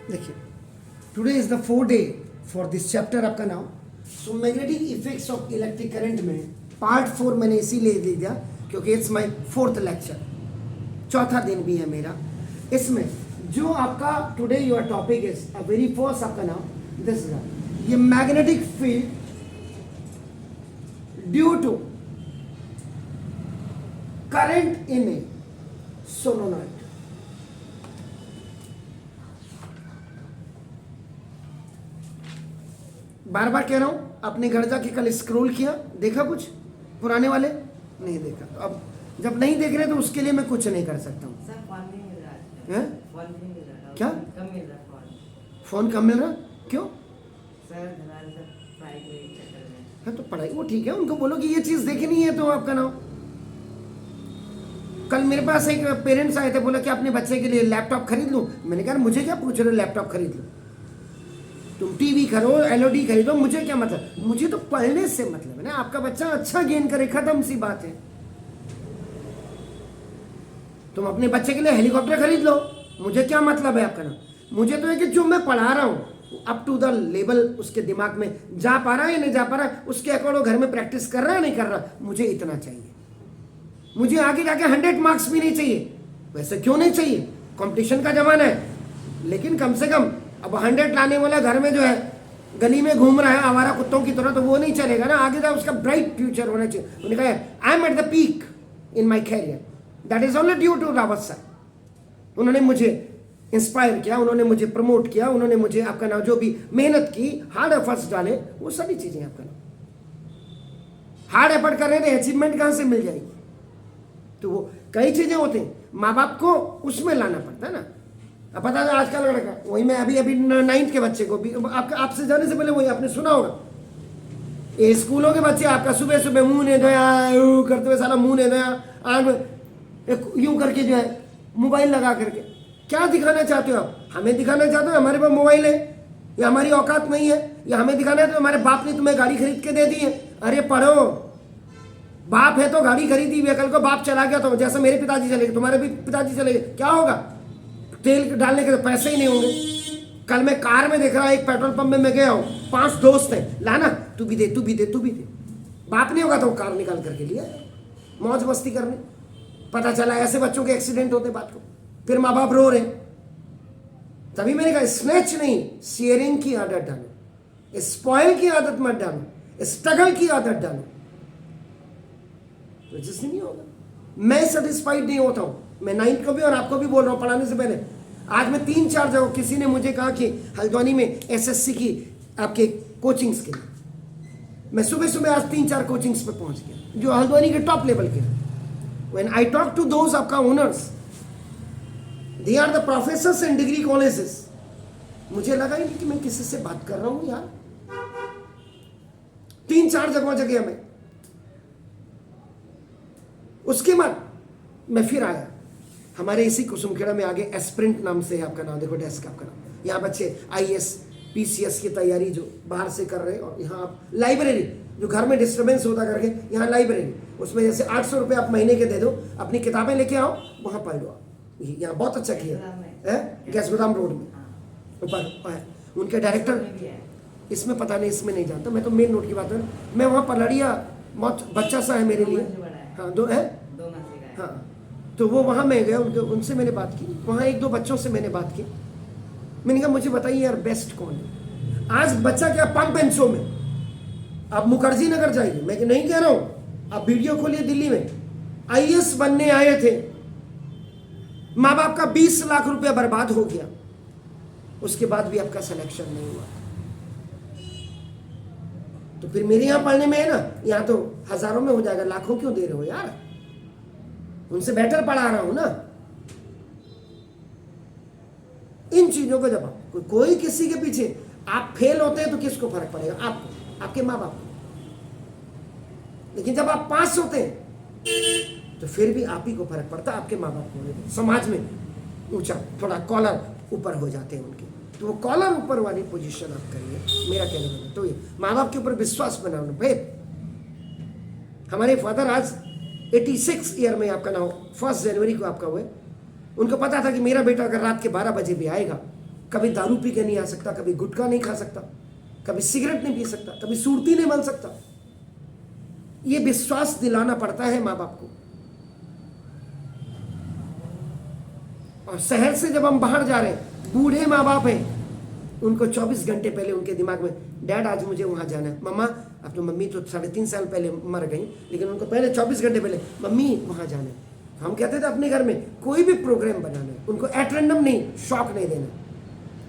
देखिए, today is the 4th day for this chapter आपका नाम। So magnetic effects of electric current में part 4 मैंने इसीलिए दे दिया क्योंकि इट्स माय 4th लेक्चर, चौथा दिन भी है मेरा। इसमें जो आपका today your topic is a very first आपका नाम दिस इज ये magnetic field due to current in a solenoid. बार बार कह रहा हूं, अपने घर जाके कल स्क्रॉल किया, देखा कुछ पुराने वाले नहीं देखा, तो अब जब नहीं देख रहे तो उसके लिए मैं कुछ नहीं कर सकता हूँ। क्या फोन कम मिल रहा, क्यों? है तो पढ़ाई वो ठीक है, उनको बोलो कि ये चीज देखी नहीं है तो आपका नाम। कल मेरे पास एक पेरेंट्स आए थे, बोला कि अपने बच्चे के लिए लैपटॉप खरीद लूं। मैंने कहा मुझे क्या पूछ रहे हो, लैपटॉप खरीद लो, तुम टीवी खरीदो, एलओडी खरीदो, मुझे क्या मतलब, मुझे तो पढ़ने से मतलब है ना। आपका बच्चा अच्छा गेन करे, खत्म सी बात है। तुम अपने बच्चे के लिए हेलीकॉप्टर खरीद लो, मुझे क्या मतलब है आपका नाम। मुझे तो है कि जो मैं पढ़ा रहा हूँ अप टू द लेवल उसके दिमाग में जा पा रहा है या नहीं जा पा रहा है, उसके अकॉर्डिंग घर में प्रैक्टिस कर रहा है नहीं कर रहा, मुझे इतना चाहिए। मुझे आगे जाके 100 मार्क्स भी नहीं चाहिए, वैसे क्यों नहीं चाहिए, कंपटीशन का जमाना है, लेकिन कम से कम अब 100 लाने वाला घर में जो है गली में घूम रहा है आवारा कुत्तों की तरह, तो वो नहीं चलेगा ना। आगे जाकर उसका ब्राइट फ्यूचर होना चाहिए। उन्होंने कहा I am at the peak in my career, that is only due to Rawat sir. उन्होंने मुझे इंस्पायर किया, उन्होंने मुझे प्रमोट किया, उन्होंने मुझे आपका नाम जो भी मेहनत की, हार्ड एफर्ट्स डाले, वो सभी चीजें आपका नाम। हार्ड एफर्ट कर रहे थे, अचीवमेंट कहां से मिल जाएगी। तो वो कई चीजें होती हैं, माँ बाप को उसमें लाना पड़ता है ना। अब पता है आजकल लड़का, वही मैं अभी 9th के बच्चे को भी आपसे जाने से पहले वही आपने सुना होगा, ये स्कूलों के बच्चे आपका सुबह सुबह मुंह ने धोया करते हुए, सारा मुंह ने धोया आग में यूं करके जो है मोबाइल लगा करके, क्या दिखाना चाहते हो आप? हमें दिखाना चाहते हो हमारे पास मोबाइल है, या हमारी औकात नहीं है, या हमें दिखाना है तो हमारे बाप ने तुम्हें गाड़ी खरीद के दे दी है। अरे पढ़ो, बाप है तो गाड़ी खरीदी हुई है, कल को बाप चला गया तो जैसे मेरे पिताजी चले गए, तुम्हारे भी पिताजी चले गए, क्या होगा? तेल डालने के तो पैसे ही नहीं होंगे। कल मैं कार में देख रहा, एक पेट्रोल पंप में मैं गया हूँ, 5 दोस्त हैं, लाना तू भी दे, तू भी दे, तू भी दे। बाप नहीं होगा तो कार निकाल करके लिया, मौज मस्ती करने। पता चला ऐसे बच्चों के एक्सीडेंट होते बात को, फिर माँ बाप रो रहे। तभी मैंने कहा स्नैच नहीं, शेयरिंग की आदत डालो, स्पॉइल की आदत मत डालो, स्ट्रगल की आदत डालो, तो जिससे नहीं होगा। मैं सेटिस्फाइड नहीं होता हूं, मैं 9th को भी और आपको भी बोल रहा हूं पढ़ाने से पहले। आज मैं 3-4 जगह, किसी ने मुझे कहा कि हल्द्वानी में एसएससी की आपके कोचिंग्स के लिए, मैं सुबह सुबह आज 3-4 कोचिंग्स पे पहुंच गया जो हल्द्वानी के टॉप लेवल के। When I talk to those आपका owners, they are the professors in degree colleges, मुझे लगा ही नहीं कि मैं किसी से बात कर रहा हूं यार। 3-4 जगह मैं, उसके बाद मैं फिर आया हमारे इसी कुसुमखेड़ा में, आगे एस्प्रिंट नाम से है आपका नाम, देखो डेस्क आपका नाम। यहाँ बच्चे आईएएस पीसीएस की तैयारी जो बाहर से कर रहे हैं, और यहाँ आप लाइब्रेरी, जो घर में डिस्टर्बेंस होता करके, यहाँ लाइब्रेरी, उसमें जैसे 800 रुपये आप महीने के दे दो, अपनी किताबें लेके आओ, वहाँ पढ़ लो आप। यहाँ बहुत अच्छा किया है, गैस गोदाम रोड में ऊपर है। उनके डायरेक्टर, इसमें पता नहीं, इसमें नहीं जानता मैं, तो मेन रोड की बात है। मैं वहाँ पलड़िया, बहुत बच्चा सा है मेरे लिए, हाँ 2 है, हाँ। तो वो वहाँ मैं गया, उनसे मैंने बात की, वहाँ 1-2 बच्चों से मैंने बात की। मैंने कहा मुझे बताइए यार बेस्ट कौन है। आज बच्चा क्या पंप एंड शो में, आप मुखर्जी नगर जाइए, मैं नहीं कह रहा हूँ, आप वीडियो खोलिए, दिल्ली में आईएएस बनने आए थे, माँ बाप का 20 लाख रुपया बर्बाद हो गया, उसके बाद भी आपका सिलेक्शन नहीं हुआ। तो फिर मेरे यहाँ पढ़ने में है ना, यहाँ तो हजारों में हो जाएगा, लाखों क्यों दे रहे हो यार? उनसे बेटर पढ़ा रहा हूं ना। इन चीजों को जब आप कोई किसी के पीछे आप फेल होते हैं तो किसको फर्क पड़ेगा? आपको, आपके माँ बाप को। लेकिन जब आप पास होते हैं तो फिर भी आप ही को फर्क पड़ता है, आपके माँ बाप को। समाज में ऊंचा, थोड़ा कॉलर ऊपर हो जाते हैं उनके, तो वो कॉलर ऊपर वाली पोजीशन आप करिए, मेरा कहने का तो ये माँ बाप के ऊपर विश्वास बनाओ भाई। हमारे फादर आज 86 ईयर में आपका नाम 1 जनवरी को आपका हुए। उनको पता था कि मेरा बेटा अगर रात के 12 बजे भी आएगा कभी दारू पी के नहीं आ सकता, कभी गुटखा नहीं खा सकता, कभी सिगरेट नहीं पी सकता, कभी सुरती नहीं बन सकता। ये विश्वास दिलाना पड़ता है माँ बाप को। और शहर से जब हम बाहर जा रहे हैं, बूढ़े माँ बाप हैं, उनको 24 घंटे पहले उनके दिमाग में, डैड आज मुझे वहाँ जाना है, मम्मा, अब तो मम्मी तो 3.5 साल पहले मर गई, लेकिन उनको पहले 24 घंटे पहले, मम्मी वहाँ जाना है। हम कहते थे अपने घर में कोई भी प्रोग्राम बनाना है, उनको एट रैंडम नहीं, शौक नहीं देना,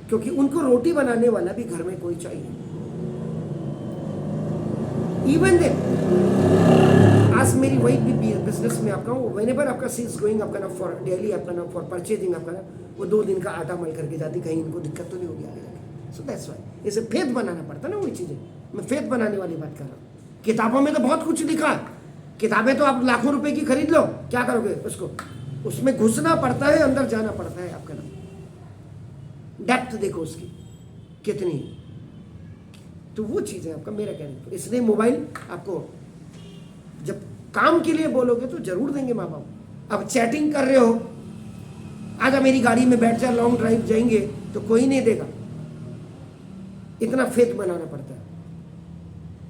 क्योंकि उनको रोटी बनाने वाला भी घर में कोई चाहिए। इवन दे आज मेरी वही भी बिजनेस में आपका हूँ, व्हेनेवर आपका सेल्स गोइंग आपका ना फॉर डेली, आपका ना फॉर परचेजिंग, आपका ना वो 2 दिन का आटा मल करके जाती, कहीं इनको दिक्कत तो नहीं होगी आगे जाके। सो दैट्स व्हाई इसे फेथ बनाना पड़ता ना, वही चीज़ें मैं फेथ बनाने वाली बात कर रहा हूँ। किताबों में तो बहुत कुछ लिखा है, किताबें तो आप लाखों रुपए की खरीद लो, क्या करोगे उसको, उसमें घुसना पड़ता है, अंदर जाना पड़ता है, आपका ना डेप्थ देखो उसकी कितनी। तो वो चीज़ है आपका मेरा कहना। इसलिए मोबाइल आपको जब काम के लिए बोलोगे तो जरूर देंगे माँ बाप। अब चैटिंग कर रहे हो, आजा मेरी गाड़ी में बैठ जा, लॉन्ग ड्राइव जाएंगे, तो कोई नहीं देगा। इतना फेथ बनाना पड़ता है।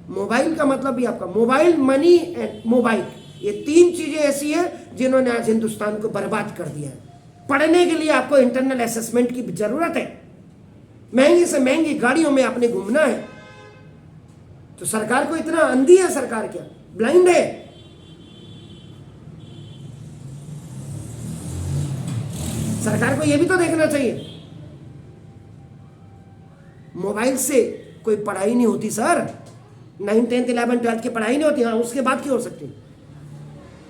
मोबाइल का मतलब भी आपका मोबाइल, मनी एंड मोबाइल, ये 3 चीजें ऐसी है जिन्होंने आज हिंदुस्तान को बर्बाद कर दिया है। पढ़ने के लिए आपको इंटरनल असेसमेंट की जरूरत है, महंगी से महंगी गाड़ियों में आपने घूमना है, तो सरकार को इतना अंधी है, सरकार क्या ब्लाइंड है? सरकार को यह भी तो देखना चाहिए। मोबाइल से कोई पढ़ाई नहीं होती सर, 9, 10, 11, 12 की पढ़ाई नहीं होती। हाँ, उसके बाद की हो सकती है।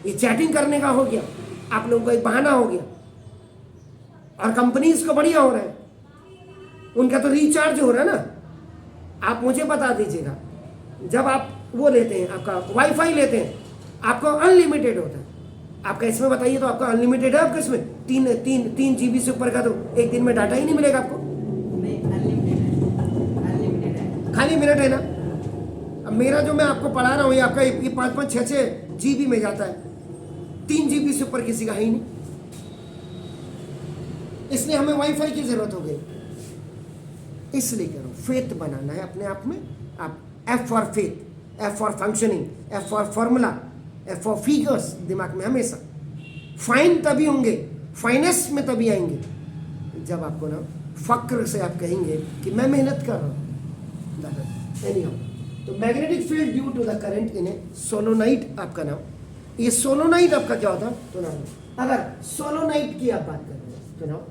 ये चैटिंग करने का हो गया, आप लोगों को एक बहाना हो गया, और कंपनीज को बढ़िया हो रहा है, उनका तो रिचार्ज हो रहा है ना। आप मुझे बता दीजिएगा, जब आप वो लेते हैं, आपका वाईफाई लेते हैं, आपको अनलिमिटेड होता है। आपका इसमें बताइए तो आपका अनलिमिटेड है? आपका इसमें 3 GB से ऊपर का तो एक दिन में डाटा ही नहीं मिलेगा आपको। नहीं, अनलिमिटेड है, खाली मिनट है ना। अब मेरा जो मैं आपको पढ़ा रहा हूँ, ये आपका ये 5, 6 GB में जाता है, 3 GB से ऊपर किसी का है ही नहीं। इसलिए हमें वाईफाई की जरूरत हो गई। इसलिए करो, फेथ बनाना है अपने आप में। आप F for faith, F for functioning, F for formula, F for figures दिमाग में हमेशा। फाइन तभी होंगे, फाइनेस्ट में तभी आएंगे जब आपको ना फक्र से आप कहेंगे कि मैं मेहनत कर रहा हूँ। एनीहाउ, तो magnetic field due to the current in a solenoid आपका नाम। ये सोलोनाइट आपका क्या होता है तो नाम, अगर सोलोनाइट की आप बात कर रहे हैं तो नाम,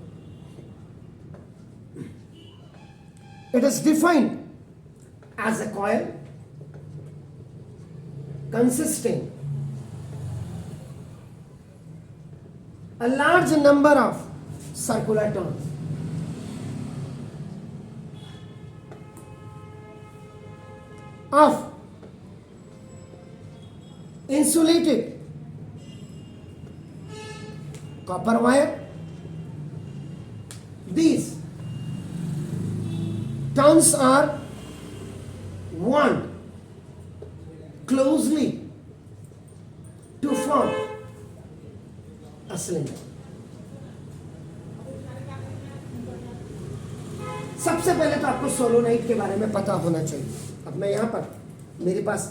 it is defined as a coil consisting a large number of circular turns of insulated copper wire. These turns are wound closely to form a cylinder. सबसे पहले तो आपको सोलोनाइट के बारे में पता होना चाहिए। अब मैं यहाँ पर मेरे पास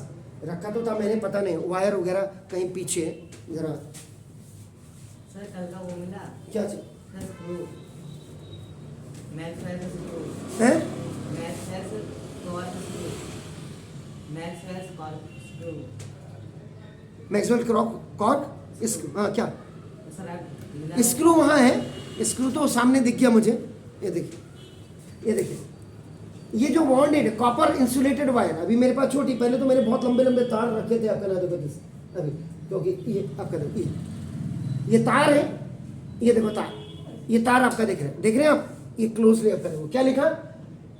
रखा तो था, मैंने पता नहीं वायर वगैरह कहीं पीछे जरा। सर कल का वो मिला क्या चीज सर, स्क्रू, मैक्सवेल का स्क्रू है? Maxwell cork screw, Maxwell cork screw. Maxwell cork हाँ क्या सर आप स्क्रू वहाँ है, स्क्रू तो सामने दिख गया मुझे। ये देखिए, ये देखिए, ये जो बॉन्डेड कॉपर इंसुलेटेड वायर, अभी मेरे पास छोटी, पहले तो मैंने बहुत लंबे लंबे तार रखे थे आपका ना, देखो अभी, क्योंकि ये आपका देखो ये तार है, ये देखो तार, ये तार आपका देख रहे हैं आप, ये क्लोजली आपका देखो क्या लिखा,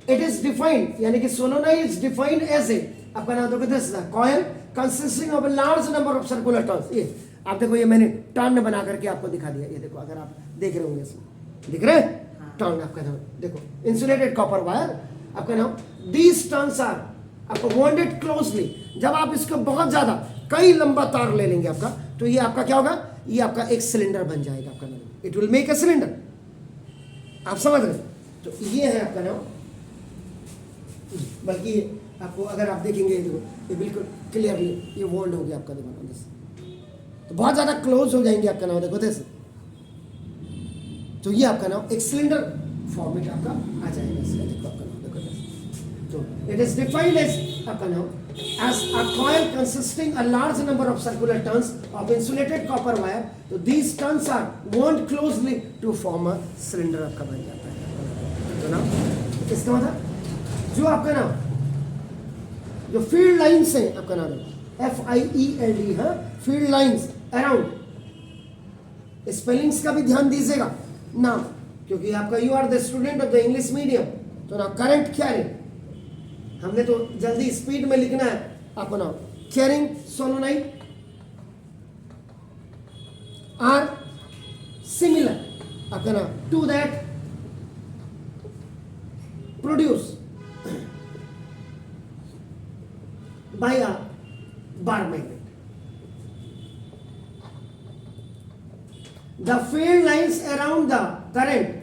इट इज डिफाइंड, यानी कि solenoid is defined as a आपका नाम देखो this coil consisting of a large number of circular turns. ये आप देखो, ये मैंने टर्न बना करके आपको दिखा दिया। ये देखो, अगर आप देख रहे होंगे इसमें दिख रहे हैं टर्न आपका नाम, देखो इंसुलेटेड कॉपर वायर आपका नाम। दीज टर्न्स आर आपको बॉन्डेड क्लोजली। जब आप इसको बहुत ज्यादा कई लंबा तार ले लेंगे आपका, तो ये आपका क्या होगा, ये आपका एक सिलेंडर बन जाएगा आपका नाम, it will make a cylinder. आप समझ रहे हैं? तो ये है आपका नाम, बल्कि आपको अगर आप देखेंगे ये बिल्कुल क्लियरली ये वोल्ड हो गया आपका, देखो नाम दिस, तो बहुत ज़्यादा क्लोज हो जाएंगे आपका नाम, देखो जैसे, तो ये आपका नाम एक सिलेंडर फॉर्मेट आपका आ जाएगा इसका, देखो आपका नाम, देखो जैसे, तो इट इज डिफाइंड एज आपका नाम as a coil consisting a large number of circular turns of insulated copper wire, तो these turns are wound closely to form a cylinder आपका बन जाता है, तो ना इसका मतलब जो आपका नाम जो फील्ड लाइन्स है आपका नाम FIELD, हाँ, फील्ड लाइन्स अराउंड, स्पेलिंग्स का भी ध्यान दीजिएगा नाम, क्योंकि आपका you are the student of the English medium, तो ना करंट कैरिंग, हमने तो जल्दी स्पीड में लिखना है आपको नाम, कैरिंग सोलोनाइड आर सिमिलर आपका नाम to that produce by a bar magnet, the field lines around the current,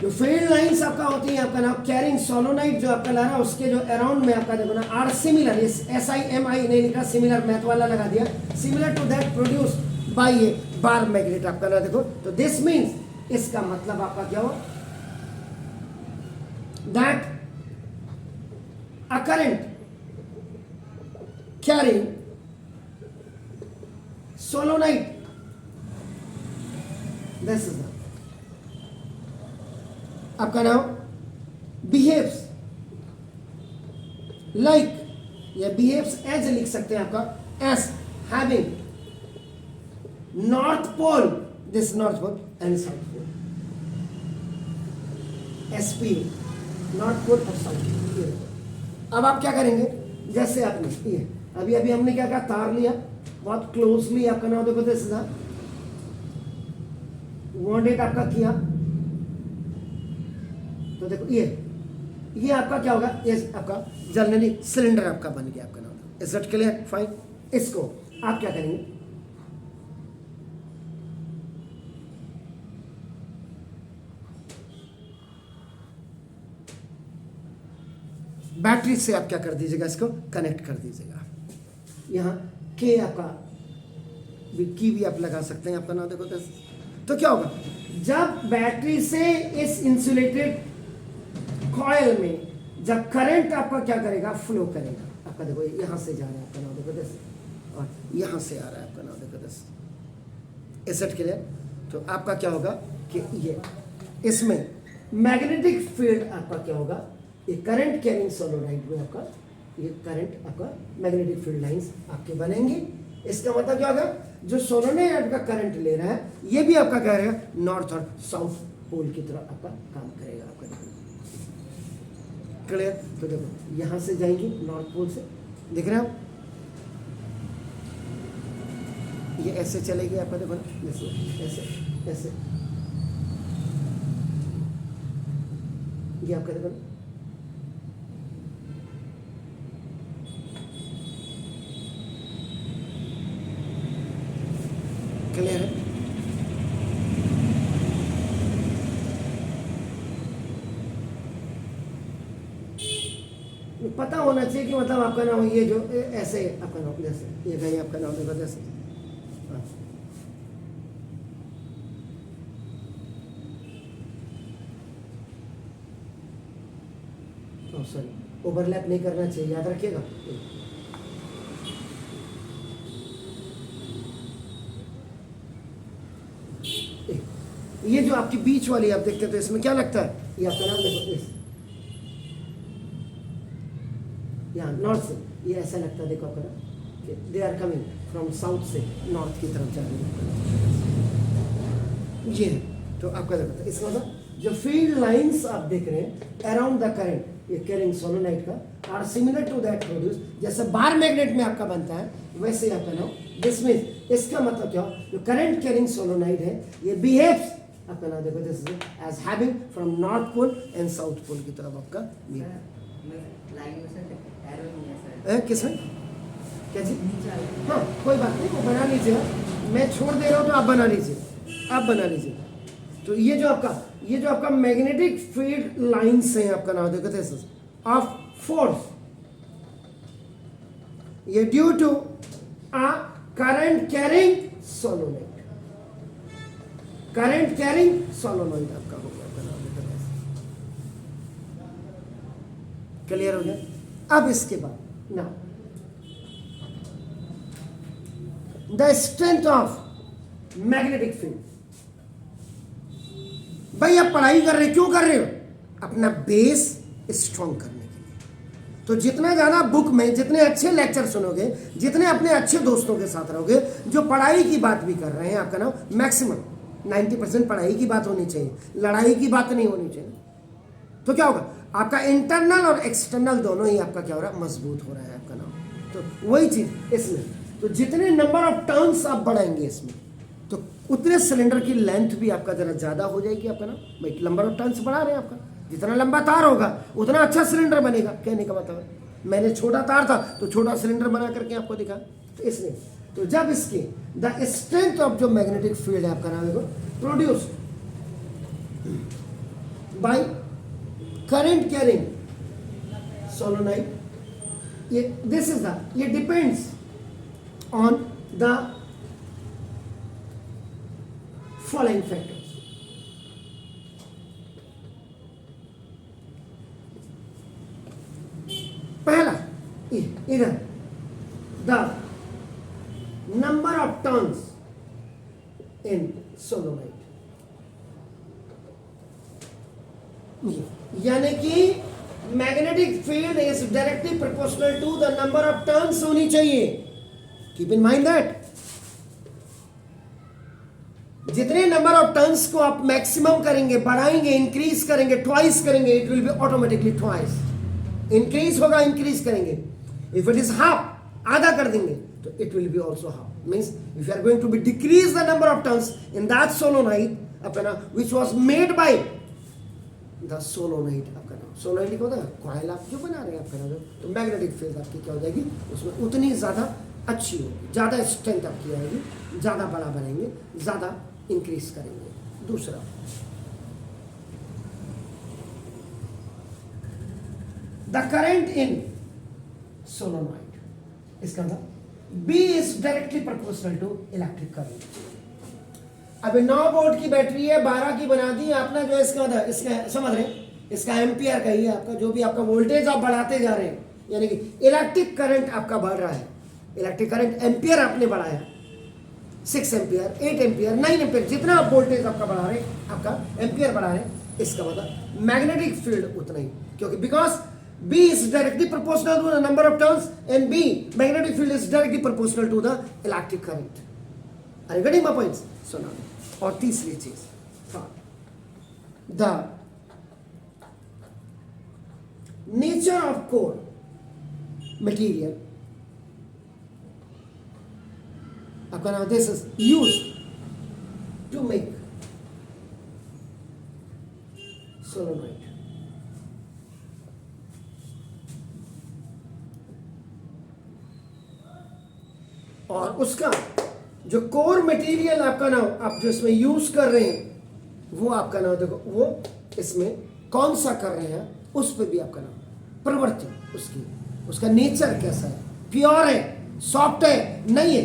जो फील्ड लाइन्स आपका होती है आपका नाम कैरिंग सोलोनाइड जो आपका ला रहा है उसके जो अराउंड में आपका देखो ना आर सिमिलर, SIMI नहीं लिखा, सिमिलर मैथ वाला लगा दिया, similar to that produce by a bar magnet आपका ना, देखो तो दिस मीन्स, इसका मतलब आपका क्या हो, that a current carrying solenoid, this is आपका नाम बिहेव्स लाइक, या बिहेव्स एज लिख सकते हैं आपका, as having north pole, this north pole and south pole, SP north pole और साउथ पोल। अब आप क्या करेंगे, जैसे आपने ये अभी अभी हमने क्या कहा, तार लिया बहुत क्लोजली आपका नाम देखो, दिस वॉन्डेड आपका किया, तो देखो ये आपका क्या होगा, ये आपका जनरली सिलेंडर आपका बन गया आपका नाम, इज इट क्लियर, फाइन। इसको आप क्या करेंगे, बैटरी से आप क्या कर दीजिएगा, इसको कनेक्ट कर दीजिएगा, यहाँ के आपका की भी आप लगा सकते हैं आपका नाम देखो, तो क्या होगा, जब बैटरी से इस इंसुलेटेड कॉइल में जब करंट आपका क्या करेगा, फ्लो करेगा आपका, देखो यहां से जा रहा है आपका नाम देखो दस, और यहां से आ रहा है आपका नाम देखो दस, इज क्लियर। तो आपका क्या होगा कि ये इसमें मैग्नेटिक फील्ड आपका क्या होगा, ये करंट कैरिंग सोलोनाइड में आपका ये करंट आपका मैग्नेटिक फील्ड लाइंस आपके बनेंगे। इसका मतलब क्या होगा, जो सोलोनाइड का करंट ले रहा है ये भी आपका क्या रहेगा, नॉर्थ और साउथ पोल की तरह आपका काम करेगा आपका, क्लियर। तो देखो यहां से जाएंगे नॉर्थ पोल से, दिख रहे हैं आप, ये ऐसे चलेगी आपका देखो ना, जैसे ऐसे ऐसे, ये आपका देखो ना, क्लियर है। पता होना चाहिए कि मतलब आपका नाम ये जो ऐसे आपका नाम जैसे ये कहीं आपका नाम देखो जैसे, सॉरी ओवरलैप नहीं करना चाहिए, याद रखिएगा। ये जो आपकी बीच वाली आप देखते हैं तो इसमें क्या लगता है, ये आपका नाम देखो इस यहाँ नॉर्थ से ये ऐसा लगता है, देखो आपका कि they are coming from south से नॉर्थ की तरफ जा रहे हैं, ये तो आपका देखो इसका मतलब जो फील्ड लाइंस आप देख रहे हैं अराउंड द करंट, ये कैरिंग सोलोनाइड का are similar to that produce, जैसे बार मैग्नेट में आपका बनता है वैसे आपका नाम दिस मीन्स, इसका मतलब क्या, जो करंट कैरिंग सोलोनाइड है ये बिहेव्स आपका नाम देखो this as having from north pole and south pole की तरफ आपका लाइन में सर एरो नहीं है सर, किसमें क्या जी, नीचे वाले। हाँ कोई बात नहीं, वो बना लीजिएगा, मैं छोड़ दे रहा हूँ तो आप बना लीजिए, आप बना लीजिए। तो ये जो आपका ये जो आपका मैग्नेटिक फील्ड लाइंस है आपका नाम देखो दिस इज ऑफ फोर्स, ये due to a current carrying solenoid, current carrying solenoid आपका हो गया, आपका नाम देखो दिस। क्लियर हो गया। अब इसके बाद ना the strength of magnetic field. भाई आप पढ़ाई कर रहे, क्यों कर रहे हो? अपना बेस स्ट्रॉन्ग करने के लिए। तो जितना ज्यादा बुक में, जितने अच्छे लेक्चर सुनोगे, जितने अपने अच्छे दोस्तों के साथ रहोगे, जो पढ़ाई की बात भी कर रहे हैं, आपका नाम मैक्सिमम 90% पढ़ाई की बात होनी चाहिए, लड़ाई की बात नहीं होनी चाहिए। तो क्या होगा? आपका इंटरनल और एक्सटर्नल दोनों ही आपका क्या हो रहा है? मजबूत हो रहा है आपका नाम। तो वही चीज इसमें, तो जितने नंबर ऑफ टर्न्स आप बढ़ाएंगे इसमें, तो उतने सिलेंडर की लेंथ भी आपका जरा ज्यादा हो जाएगी आपका ना। भाई नंबर ऑफ टर्न्स बढ़ा रहे हैं आपका, जितना लंबा तार होगा उतना अच्छा सिलेंडर बनेगा। कहने का मतलब है मैंने छोटा तार था तो छोटा सिलेंडर बना करके आपको दिखा। तो इसलिए तो जब इसके द स्ट्रेंथ ऑफ जो मैग्नेटिक फील्ड है आपका नाम देखो produced by current carrying solenoid, ये दिस इज द, ये depends on the following factors. पहला इधर the number of turns in solenoid, यानी कि magnetic field is directly proportional to the number of turns होनी चाहिए। कीप इन माइंड दैट जितने number of turns को आप मैक्सिमम करेंगे, बढ़ाएंगे, इंक्रीज करेंगे, ट्वाइस करेंगे, it will be automatically twice. Increase होगा, इंक्रीज करेंगे। इफ इट इज हाफ, आधा कर देंगे तो it will be also half. Means if you are going to be decrease the number of turns in that solenoid अपना which was made by the solenoid आपका नाम। Solenoid क्या होता है? कॉइल आप जो बना रहे हैं आपका नाम, तो मैग्नेटिक फील्ड आपकी क्या हो जाएगी उसमें उतनी ज्यादा अच्छी होगी, ज़्यादा स्ट्रेंथ आपकी आएगी, ज़्यादा बड़ा बनाएंगे, ज़्यादा इंक्रीज करेंगे। दूसरा द करंट इन सोलोनॉइड, इसका मतलब B is directly proportional to electric current. अभी 9 वोल्ट की बैटरी है, 12 की बना दी आपने, जो इसका मतलब इसका समझ रहे हैं, इसका एम्पियर का ही है आपका, जो भी आपका वोल्टेज आप बढ़ाते जा रहे हैं, यानी कि इलेक्ट्रिक करंट आपका बढ़ रहा है। इलेक्ट्रिक करंट एम्पियर आपने बढ़ाया 6 एम्पियर, 8 एम्पियर, 9 एम्पियर, जितना आप वोल्टेज आपका बढ़ा रहे हैं, आपका एम्पियर बढ़ा रहे हैं, इसका मतलब मैग्नेटिक फील्ड उतना ही, क्योंकि because B is directly proportional to the number of turns and B magnetic field is directly proportional to the electric current. Are you getting my points? So now, और तीसरी चीज the nature of core material आपका नाम this is used to make solenoid. और उसका जो core material आपका नाम आप जो इसमें यूज कर रहे हैं वो आपका नाम देखो, वो इसमें कौन सा कर रहे हैं उस पर भी आपका नाम प्रवृत्ति, उसकी उसका नेचर कैसा है, प्योर है, सॉफ्ट है, नहीं है,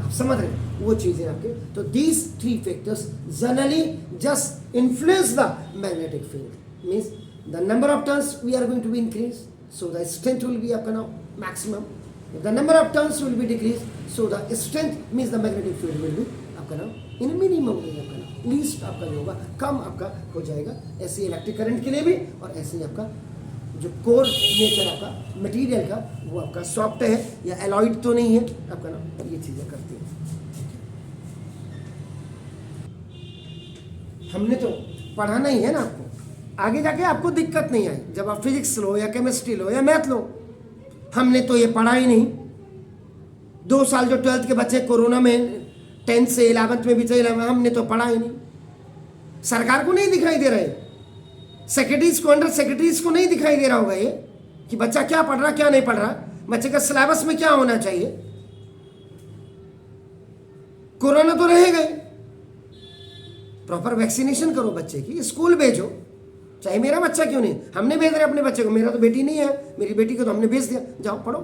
आप समझ रहे हैं वो चीजें आपके। तो these 3 factors generally just influence the magnetic field. Means the number of turns we are going to be increase, so the strength will be आपका नाम maximum. The number of turns will be decreased, so the strength means the magnetic field will be आपका नाम in minimum नहीं आपका नाम least आपका जो होगा कम आपका हो जाएगा। ऐसे इलेक्ट्रिक करंट के लिए भी और ऐसे ही आपका जो कोर नेचर आपका मटेरियल का वो आपका सॉफ्ट है या एलॉइड तो नहीं है आपका नाम, ये चीजें करती है। हमने तो पढ़ाना ही है ना आपको, आगे जाके आपको दिक्कत नहीं आई जब आप फिजिक्स लो या केमिस्ट्री लो या मैथ लो। हमने तो ये पढ़ा ही नहीं। 2 साल जो 12th के बच्चे कोरोना में 10th से 11th में भी चले, हमने तो पढ़ा ही नहीं। सरकार को नहीं दिखाई दे रहे, सेक्रेटरीज को, अंडर सेक्रेटरीज को नहीं दिखाई दे रहा होगा ये कि बच्चा क्या पढ़ रहा क्या नहीं पढ़ रहा, बच्चे का सिलेबस में क्या होना चाहिए। कोरोना तो रहेगा ही, प्रॉपर वैक्सीनेशन करो बच्चे की, स्कूल भेजो, चाहे मेरा बच्चा क्यों नहीं, हमने भेज रहे अपने बच्चे को, मेरा तो बेटी नहीं है, मेरी बेटी को तो हमने भेज दिया, जाओ पढ़ो।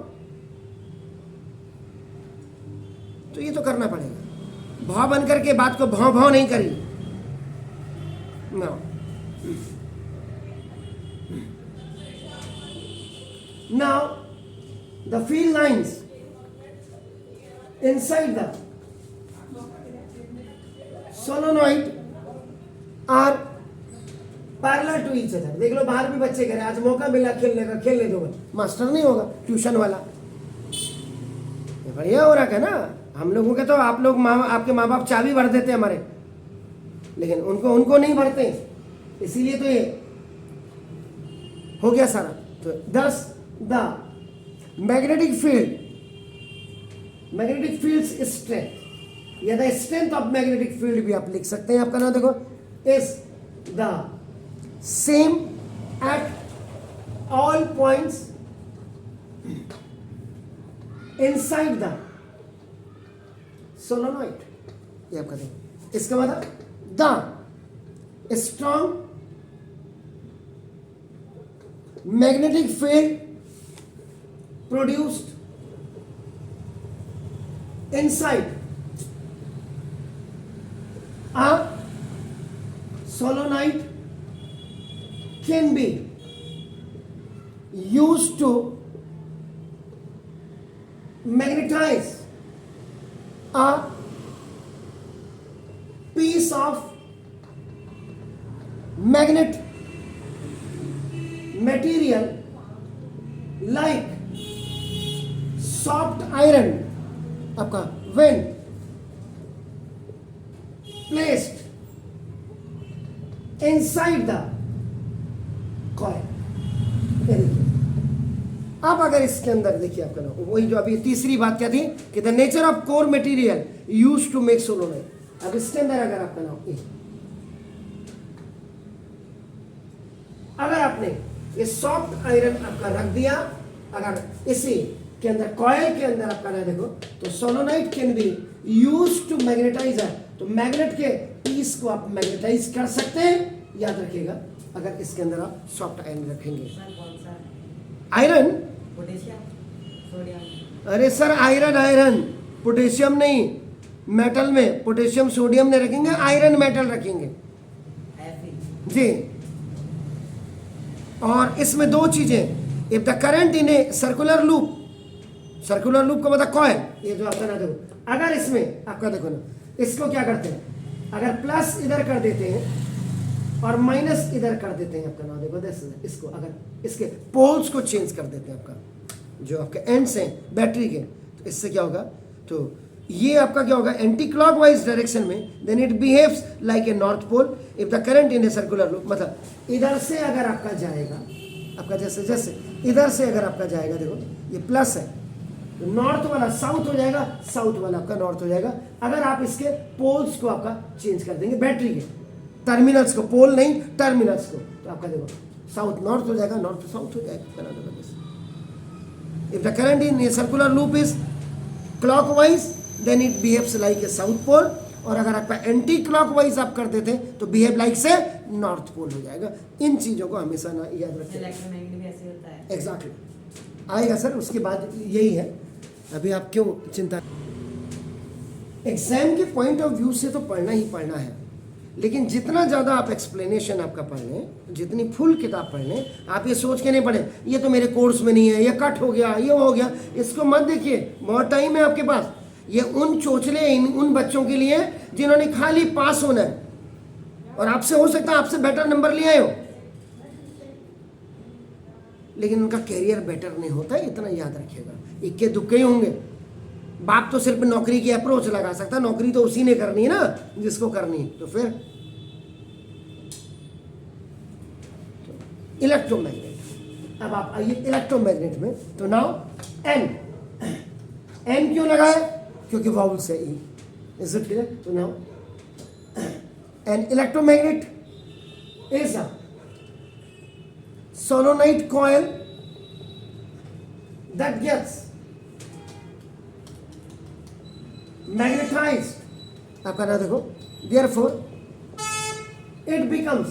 तो ये तो करना पड़ेगा, भाव बन करके बात को भाव भाव नहीं करी। Now the field lines inside the solenoid are parallel to each other। देख लो बाहर भी बच्चे कह रहे आज मौका मिला खेलने का, खेलने दो, मास्टर नहीं होगा ट्यूशन वाला, बढ़िया हो रहा है ना। हम लोगों के तो आप लोग आपके माँ बाप चाबी भर देते हमारे, लेकिन उनको नहीं भरते, इसीलिए तो ये हो गया सारा। तो 10 द मैग्नेटिक फील्ड स्ट्रेंथ या the strength of magnetic field भी आप लिख सकते हैं। आपका नाम देखो, is the same at all points inside the solenoid. ये आपका देखो, इसका मतलब the strong magnetic field produced inside a solenoid can be used to magnetize a piece of magnet material like soft iron आपका when placed inside the coil। अब अगर इसके अंदर देखिए आपका ना, वही जो अभी तीसरी बात क्या थी कि the nature of core material use to make solenoid. अब इसके अंदर अगर आपका नाम अगर आपने ये सॉफ्ट आयरन आपका रख दिया, अगर इसी के अंदर कॉइल के अंदर आपका ना देखो, तो solenoid can be use to magnetize है, तो मैग्नेट के पीस को आप मैग्नेटाइज कर सकते हैं। याद रखिएगा अगर इसके अंदर आप सॉफ्ट आयरन रखेंगे। Iron, potassium, sodium. अरे सर आयरन पोटेशियम नहीं, मेटल में पोटेशियम सोडियम नहीं रखेंगे, आयरन मेटल रखेंगे जी। और इसमें दो चीजें, if the current in a circular loop को मतलब कॉइल, ये जो आपका ना देखो, अगर इसमें आपका देखो ना, इसको क्या करते हैं, अगर प्लस इधर कर देते हैं और माइनस इधर कर देते हैं, आपका ना देखो इसको अगर इसके पोल्स को चेंज कर देते हैं, आपका जो आपके एंड्स हैं बैटरी के, तो इससे क्या होगा, तो ये आपका क्या होगा, एंटी क्लॉकवाइज डायरेक्शन में, then it behaves like a north pole if the current in a circular loop. मतलब इधर से अगर आपका जाएगा, आपका जैसे इधर से अगर आपका जाएगा, देखो ये प्लस है, तो नॉर्थ वाला साउथ हो जाएगा, साउथ वाला आपका नॉर्थ हो जाएगा। अगर आप इसके पोल्स को आपका चेंज कर देंगे, बैटरी के टर्मिनल्स को, पोल नहीं टर्मिनल्स को, तो आपका देखो साउथ नॉर्थ हो जाएगा, नॉर्थ साउथ हो जाएगा। If the current in a circular loop is clockwise then it behaves like a south pole, और अगर आपका एंटी क्लॉकवाइज आप कर देते तो बिहेव लाइक से नॉर्थ पोल हो जाएगा। इन चीजों को हमेशा ना याद रखें। इलेक्ट्रोमैग्नेटिक भी ऐसे होता है। एग्जैक्टली आएगा सर, उसके बाद यही है, अभी आप क्यों चिंता। एग्जाम के पॉइंट ऑफ व्यू से तो पढ़ना ही पढ़ना है, लेकिन जितना ज़्यादा आप एक्सप्लेनेशन आपका पढ़ लें, जितनी फुल किताब पढ़ लें, आप ये सोच के नहीं पढ़ें ये तो मेरे कोर्स में नहीं है, ये कट हो गया, ये हो गया, इसको मत देखिए, बहुत टाइम है आपके पास। ये उन चोचले उन बच्चों के लिए जिन्होंने खाली पास होना है, और आपसे हो सकता है आपसे बेटर नंबर ले आए हो, लेकिन उनका कैरियर बेटर नहीं होता है, इतना याद रखिएगा। इक्के दुक्के ही होंगे। बाप तो सिर्फ नौकरी की अप्रोच लगा सकता, नौकरी तो उसी ने करनी है ना जिसको करनी है। तो फिर इलेक्ट्रोमैग्नेट, अब आप आइए इलेक्ट्रोमैग्नेट में। तो नाउ एन क्यों लगा है, क्योंकि वाउल से ई, इज इट क्लियर। तो now an electromagnet is a solenoid coil that gets magnetized, आपका ना देखो, therefore it becomes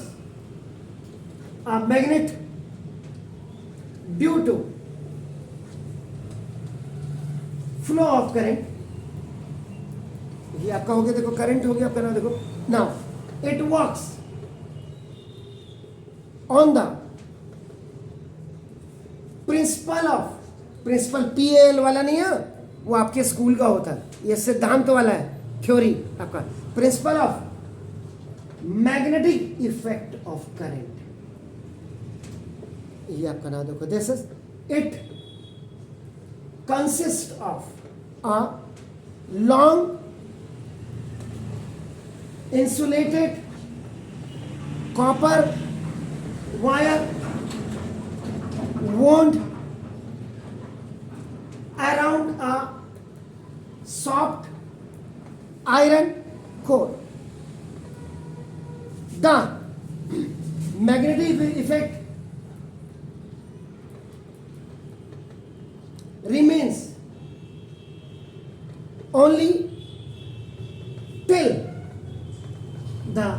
a magnet due to flow of current. ये आपका हो गया, देखो करंट हो गया आपका ना, देखो now it works on the principle PAL वाला नहीं है, वो आपके स्कूल का होता है, ये सिद्धांत वाला है, थ्योरी आपका, principle of magnetic effect of current. ये आपका नाम देखो, this is it consist of a long insulated copper wire wound around a soft iron core. The magnetic effect remains only till the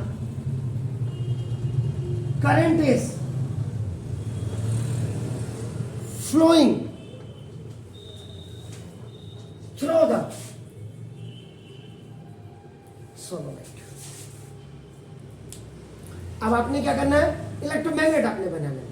current is flowing through the solenoid. अब आपने क्या करना है, electromagnet आपने बनाना है।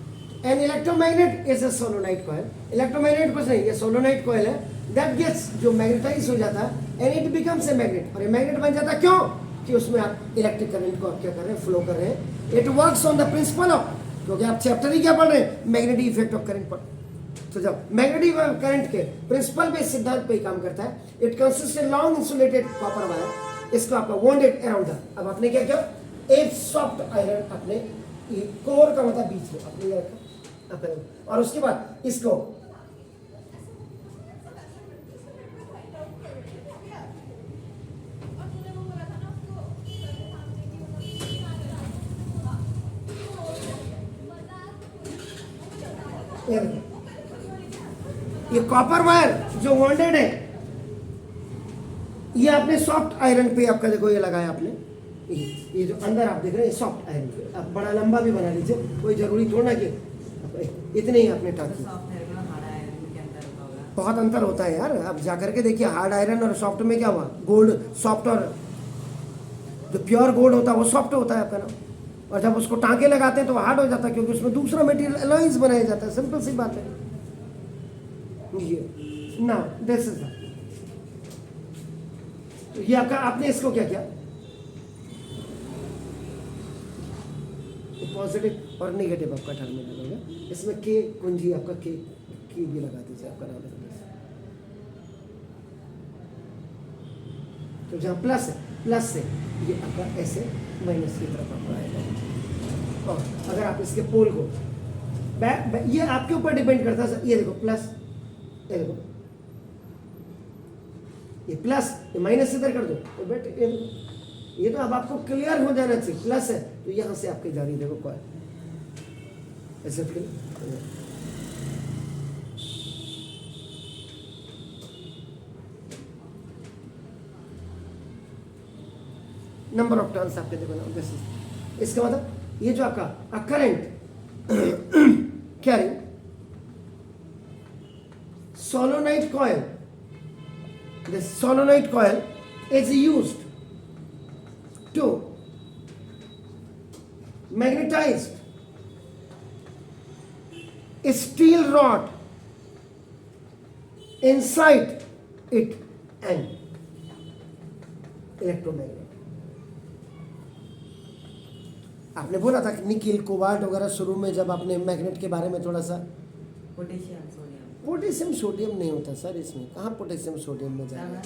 An electromagnet is a solenoid coil. Electromagnet कुछ नहीं, ये सोलोनाइट कॉइल है, दैट गेट्स, जो मैग्नेटाइज हो जाता है and it becomes a magnet, और ये मैग्नेट बन जाता है। क्यों? कि उसमें आप इलेक्ट्रिक करंट को आप क्या कर रहे हैं, फ्लो कर रहे हैं। It works on the principle of, क्योंकि आप चैप्टर ही क्या पढ़ रहे हैं, मैग्नेटिक इफेक्ट ऑफ करंट पर। तो जब मैग्नेटिक करंट के प्रिंसिपल पे, सिद्धांत पे काम करता है, it consist in long insulated copper wire, इसको आपका वॉन्डेड अराउंड द, अब आपने क्या किया, एक सॉफ्ट आयरन अपने कोर का मतलब बीच में अपने रखा, और उसके बाद इसको ये कॉपर वायर जो वॉन्डेड है, ये आपने सॉफ्ट आयरन पे आपका देखो, ये लगाया आपने, ये जो अंदर आप देख रहे हैं सॉफ्ट आयरन पे, आप बड़ा लंबा भी बना लीजिए, कोई जरूरी थोड़ा कि इतने ही आपने टाक किया। बहुत अंतर होता है यार, आप जाकर के देखिए हार्ड आयरन और सॉफ्ट में क्या हुआ, गोल्ड सॉफ्ट, और जो प्योर गोल्ड होता है वो सॉफ्ट होता है आपका ना, और जब उसको टांके लगाते हैं तो हार्ड हो जाता है, क्योंकि उसमें दूसरा मटेरियल एलॉयज बनाया जाता है, सिंपल सी बात है ये ना। दिस इज ये आपका, आपने इसको क्या किया, पॉजिटिव और नेगेटिव आपका टर्मिनल होगा, इसमें के कुंजी आपका के भी लगा दीजिए आपका नाम है। तो जहाँ प्लस है, प्लस से ये आपका ऐसे माइनस की तरफ आपको आएगा, और अगर आप इसके पोल को ये आपके ऊपर डिपेंड करता है। ये देखो प्लस, ये देखो ये प्लस, ये माइनस इधर कर दो तो बेटे ये तो अब आपको क्लियर हो जाना चाहिए, प्लस है तो यहां से आपकी जा रही, देखो कॉइल ऐसे नंबर ऑफ टर्न्स आपके देखो ना, इसका मतलब ये जो आपका current carrying solenoid coil, this solenoid coil is used to magnetize a steel rod inside it and electromagnet. आपने बोला था कि निकिल कोबाल्ट वगैरह शुरू में जब आपने मैग्नेट के बारे में थोड़ा सा, पोटेशियम सोडियम नहीं होता सर इसमें, कहाँ पोटेशियम सोडियम में जाएगा।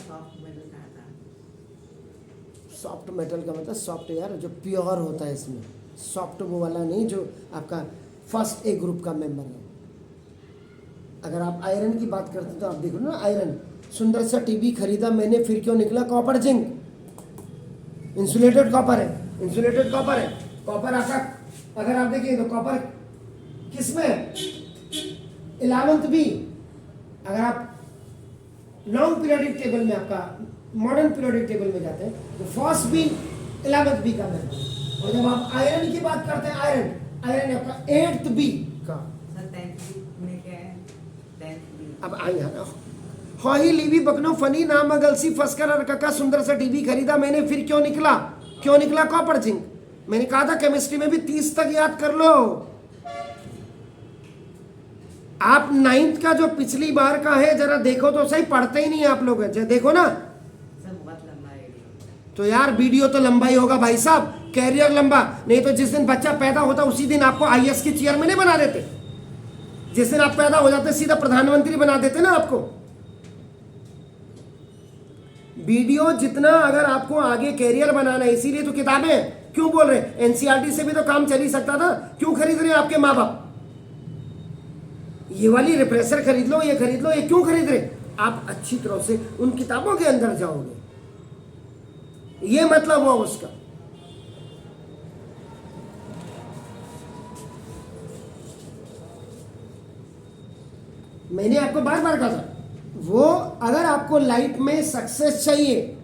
सॉफ्ट मेटल का मतलब सॉफ्ट यार जो प्योर होता है, इसमें सॉफ्ट वो वाला नहीं जो आपका फर्स्ट ए ग्रुप का मेंबर है। अगर आप आयरन की बात करते तो आप देखो ना, आयरन सुंदर सा टीवी खरीदा मैंने, फिर क्यों निकला कॉपर जिंक, इंसुलेटेड कॉपर है, इंसुलेटेड कॉपर है। कॉपर आपका अगर आप देखिए तो कॉपर किसमें है, 11th बी। अगर आप लॉन्ग पीरियोडिक टेबल में, आपका मॉडर्न पीरियोडिक टेबल में जाते हैं तो फर्स्ट बी 11th बी का मेंबर, और जब आप आयरन की बात करते हैं, आयरन आयरन है आपका 8th बी का। सर 10th में क्या है? 10th भी अब आई ही लीवी बकनो फनी नाम अगलसी फसकर और कका सुंदर सा टीवी खरीदा मैंने, फिर क्यों निकला कॉपर जिंक। मैंने कहा था केमिस्ट्री में भी 30 तक याद कर लो। आप 9th का जो पिछली बार का है जरा देखो तो सही, पढ़ते ही नहीं है आप लोग, देखो ना। सर बहुत लंबा है वीडियो। तो यार वीडियो तो लंबा ही होगा भाई साहब, कैरियर लंबा नहीं तो जिस दिन बच्चा पैदा होता उसी दिन आपको आईएएस की चेयरमैन नहीं बना देते। जिस दिन आप पैदा हो जाते सीधा प्रधानमंत्री बना देते ना आपको। वीडियो जितना अगर आपको आगे कैरियर बनाना है, इसीलिए तो किताबें क्यों बोल रहे हैं, एनसीईआरटी से भी तो काम चल ही सकता था, क्यों खरीद रहे हैं आपके माँ बाप। ये वाली रिप्रेसर खरीद लो, ये खरीद लो, ये क्यों खरीद रहे? आप अच्छी तरह से उन किताबों के अंदर जाओगे, ये मतलब हुआ उसका। मैंने आपको बार बार कहा था, वो अगर आपको लाइफ में सक्सेस चाहिए,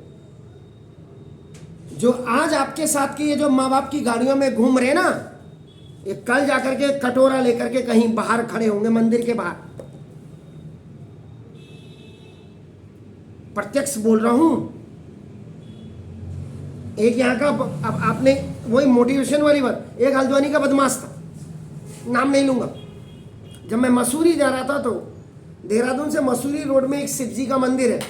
जो आज आपके साथ के ये जो माँ बाप की गाड़ियों में घूम रहे ना, ये कल जाकर के कटोरा लेकर के कहीं बाहर खड़े होंगे, मंदिर के बाहर। प्रत्यक्ष बोल रहा हूं। एक यहाँ का, अब आपने वही मोटिवेशन वाली बात, एक हल्द्वानी का बदमाश था, नाम नहीं लूंगा। जब मैं मसूरी जा रहा था तो देहरादून से मसूरी रोड में एक शिव जी का मंदिर है,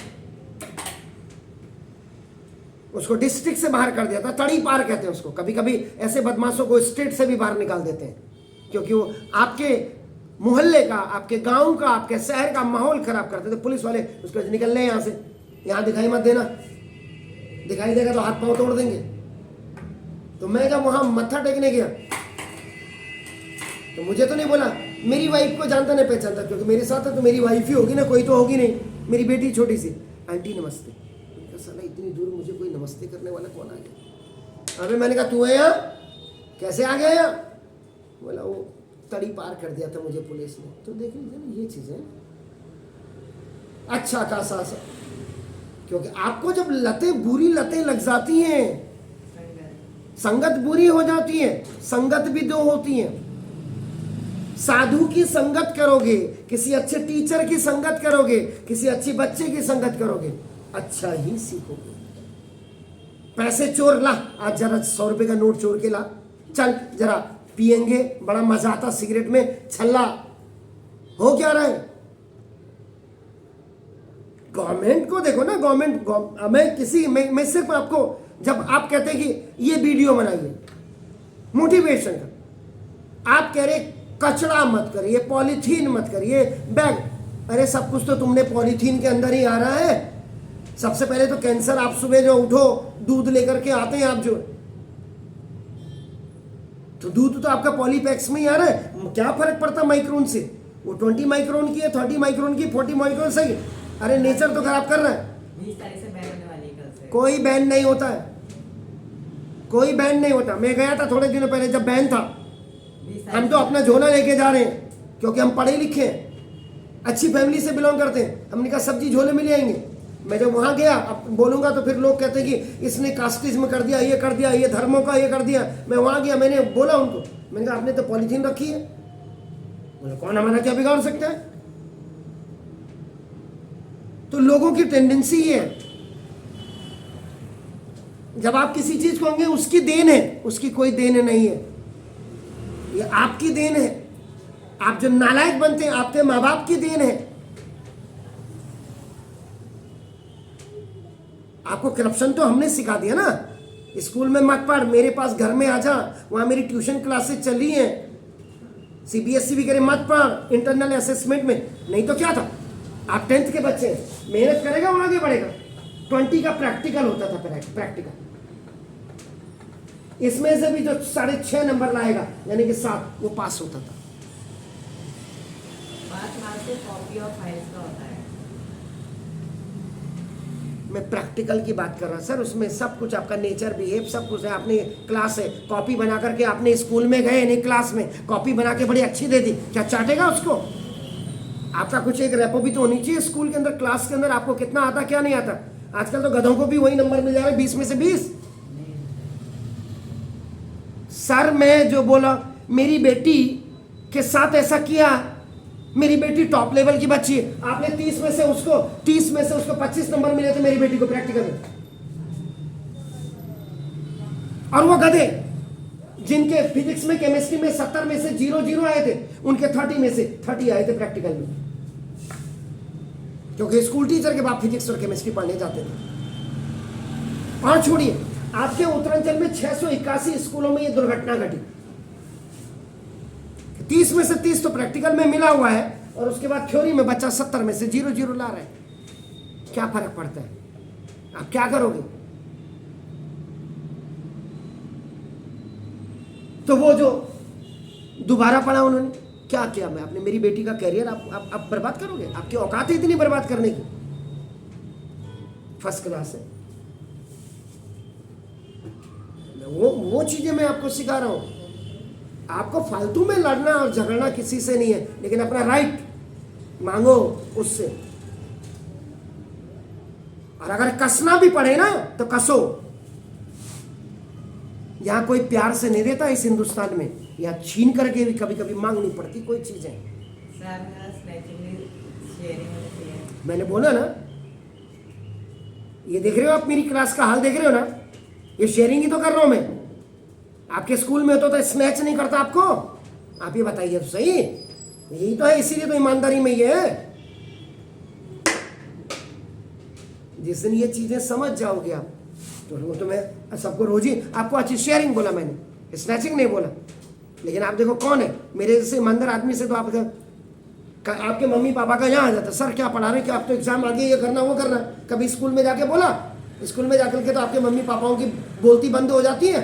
उसको डिस्ट्रिक्ट से बाहर कर दिया था, तड़ी पार कहते हैं उसको। कभी कभी ऐसे बदमाशों को स्टेट से भी बाहर निकाल देते हैं, क्योंकि वो आपके मोहल्ले का, आपके गांव का, आपके शहर का माहौल खराब करते थे। पुलिस वाले उसको निकल ले यहाँ से, यहाँ दिखाई मत देना, दिखाई देगा तो हाथ पांव तोड़ देंगे। तो मैं जब वहां मत्था टेकने गया तो मुझे तो नहीं बोला, मेरी वाइफ को जानता नहीं पहचानता, क्योंकि मेरे साथ है तो मेरी वाइफ ही होगी ना, कोई तो होगी नहीं। मेरी बेटी छोटी सी, आंटी नमस्ते। साला इतनी दूर मुझे कोई नमस्ते करने वाला कौन आ गया? अबे मैंने कहा तू है यहाँ, कैसे आ गया यहाँ? बोला वो तड़ी पार कर दिया था मुझे पुलिस ने। तो देख लीजिए ना ये चीजें, अच्छा खासा, क्योंकि आपको जब बुरी लतें लग जाती हैं, संगत बुरी हो जाती है। संगत भी दो होती है, साधु की संगत करोगे, किसी अच्छे टीचर की संगत करोगे, किसी अच्छी बच्चे की संगत करोगे, अच्छा ही सीखोगे। पैसे चोर ला, आज जरा 100 रुपए का नोट चोर के ला, चल जरा पिएंगे, बड़ा मजा आता सिगरेट में, छल्ला हो क्या रहा है। गवर्नमेंट को देखो ना, गवर्नमेंट मैं सिर्फ आपको, जब आप कहते हैं कि ये वीडियो बनाइए मोटिवेशन का, आप कह रहे कचरा मत करिए, पॉलीथीन मत करिए, बैग, अरे सब कुछ तो तुमने पॉलीथीन के अंदर ही आ रहा है। सबसे पहले तो कैंसर, आप सुबह जो उठो दूध लेकर के आते हैं आप जो, तो दूध तो आपका पॉलीपैक्स में ही आ रहा है। क्या फर्क पड़ता माइक्रोन से? वो 20 माइक्रोन की है, 30 माइक्रोन की, 40 माइक्रोन सही। अरे नेचर तो खराब कर रहा है। 20 तारीख से बैन होने वाली है कल से। कोई बैन नहीं होता है, कोई बैन नहीं होता। मैं गया था थोड़े दिनों पहले जब बैन था, हम तो अपना झोला लेके जा रहे हैं क्योंकि हम पढ़े लिखे हैं, अच्छी फैमिली से बिलोंग करते हैं। हमने कहा सब्जी झोले में ले आएंगे। मैं जब वहाँ गया, अब बोलूँगा तो फिर लोग कहते हैं कि इसने कास्टिज्म कर दिया, ये कर दिया, ये धर्मों का ये कर दिया। मैं वहाँ गया, मैंने बोला उनको, मैंने कहा आपने तो पॉलीथीन रखी है। बोले कौन हमारा क्या बिगाड़ सकता है? तो लोगों की टेंडेंसी ये है, जब आप किसी चीज को कहेंगे उसकी देन है, उसकी कोई देन नहीं है, ये आपकी देन है। आप जो नालायक बनते हैं, आपके माँ बाप की देन है। आपको करप्शन तो हमने सिखा दिया ना, स्कूल में मत पढ़, मेरे पास घर में आ जा, वहां मेरी ट्यूशन क्लासेस चल रही हैं। सीबीएसई भी करे मत पढ़ इंटरनल असेसमेंट में, नहीं तो क्या था? आप 10th के बच्चे, मेहनत करेगा वो आगे बढ़ेगा। 20 का प्रैक्टिकल होता था, प्रैक्टिकल, इसमें से भी जो 6.5 नंबर लाएगा यानी कि 7, वो पास होता था। 5 मार्क्स से कॉपी और फाइल्स का होता है। मैं प्रैक्टिकल की बात कर रहा सर, उसमें सब कुछ आपका नेचर बिहेव सब कुछ है। आपने क्लास है, कॉपी बना करके आपने स्कूल में गए, नहीं क्लास में कॉपी बना के बड़ी अच्छी दे दी, क्या चाटेगा उसको? आपका कुछ एक रेपो भी तो होनी चाहिए स्कूल के अंदर, क्लास के अंदर। आपको कितना आता क्या नहीं आता? आजकल तो गधों को भी वही नंबर मिल जा रहा है, 20 में से 20। सर मैं जो बोला मेरी बेटी के साथ ऐसा किया, मेरी बेटी टॉप लेवल की बच्ची है, आपने 30 में से उसको 25 नंबर मिले थे मेरी बेटी को प्रैक्टिकल में, और वो गधे जिनके फिजिक्स में केमिस्ट्री में 70 में से 0 आए थे, उनके 30 में से 30 आए थे प्रैक्टिकल में, क्योंकि स्कूल टीचर के बाद फिजिक्स और केमिस्ट्री पढ़ने जाते थे। और छोड़िए, आपके उत्तरांचल में 681 स्कूलों में ये दुर्घटना घटी, 30 में से 30 तो प्रैक्टिकल में मिला हुआ है, और उसके बाद थ्योरी में बच्चा 70 में से 0 ला रहा है। क्या फर्क पड़ता है? आप क्या करोगे? तो वो जो दोबारा पढ़ा उन्होंने, क्या किया? मैं आपने मेरी बेटी का कैरियर आप बर्बाद करोगे? आपकी औकात है इतनी बर्बाद करने की? फर्स्ट क्लास है। वो चीजें मैं आपको सिखा रहा हूं। आपको फालतू में लड़ना और झगड़ना किसी से नहीं है, लेकिन अपना राइट मांगो उससे। और अगर कसना भी पड़े ना तो कसो। यहां कोई प्यार से नहीं देता इस हिंदुस्तान में, या छीन करके भी कभी कभी मांगनी पड़ती कोई चीजें। मैंने बोला ना, ये देख रहे हो आप, मेरी क्लास का हाल देख रहे हो ना, ये शेयरिंग ही तो कर रहा हूं मैं। आपके स्कूल में तो स्नैच नहीं करता आपको? आप ये बताइए तो सही। यही तो है, इसीलिए तो ईमानदारी में ये है। जिस दिन ये चीजें समझ जाओगे आप, तो वो तो मैं सबको रोज ही आपको अच्छी शेयरिंग बोला मैंने, स्नैचिंग नहीं बोला। लेकिन आप देखो कौन है मेरे जैसे ईमानदार आदमी से तो आपके मम्मी पापा का यहाँ आ जाता, सर क्या पढ़ा रहे, कि आप तो एग्जाम आ गए, ये करना वो करना। कभी स्कूल में जाके बोला? स्कूल में जाकर के तो आपके मम्मी पापाओं की बोलती बंद हो जाती है।